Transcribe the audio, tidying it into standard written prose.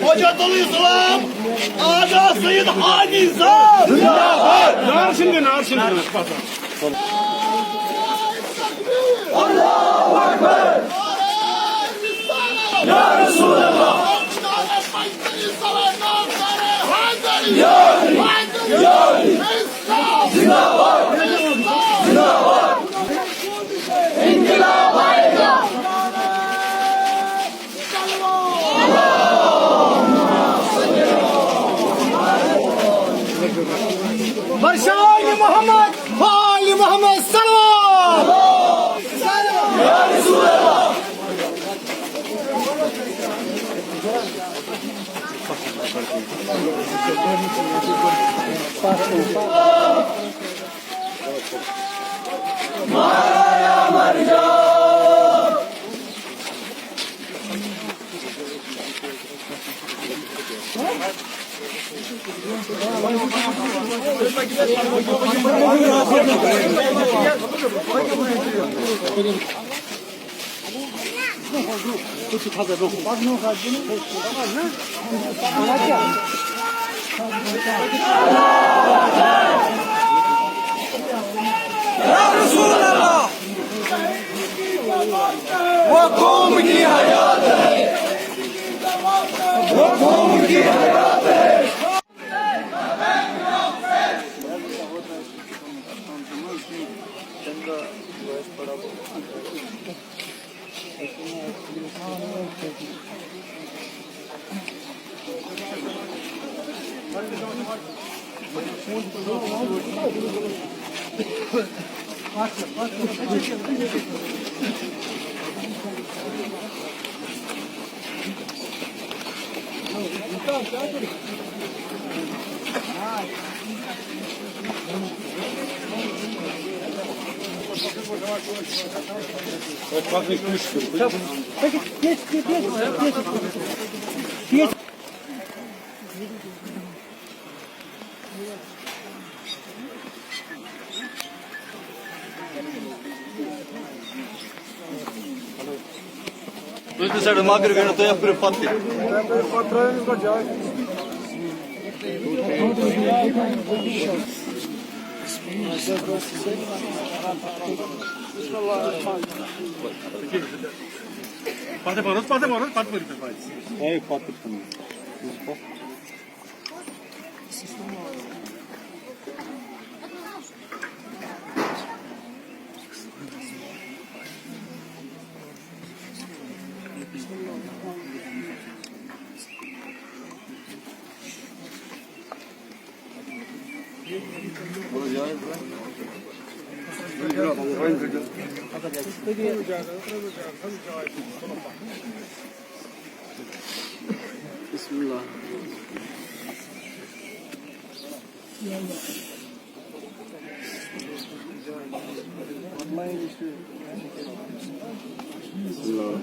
Hocatul İslam, Aga Seyyid Hadi Zat. Nar şimdi. Allahu Ekber. Ya Resulallah. Barşa Ali Muhammed, Ali Muhammed salavat. Ya Resulallah. Maraya marca. Ya Resulallah. وقوم की हयात है وقوم की हयात है Peki geç. Dođite sada makar ga na to ja prepati. Pate moros, pat morite paći. Ej, pati tamo. Bismillah. Bismillah.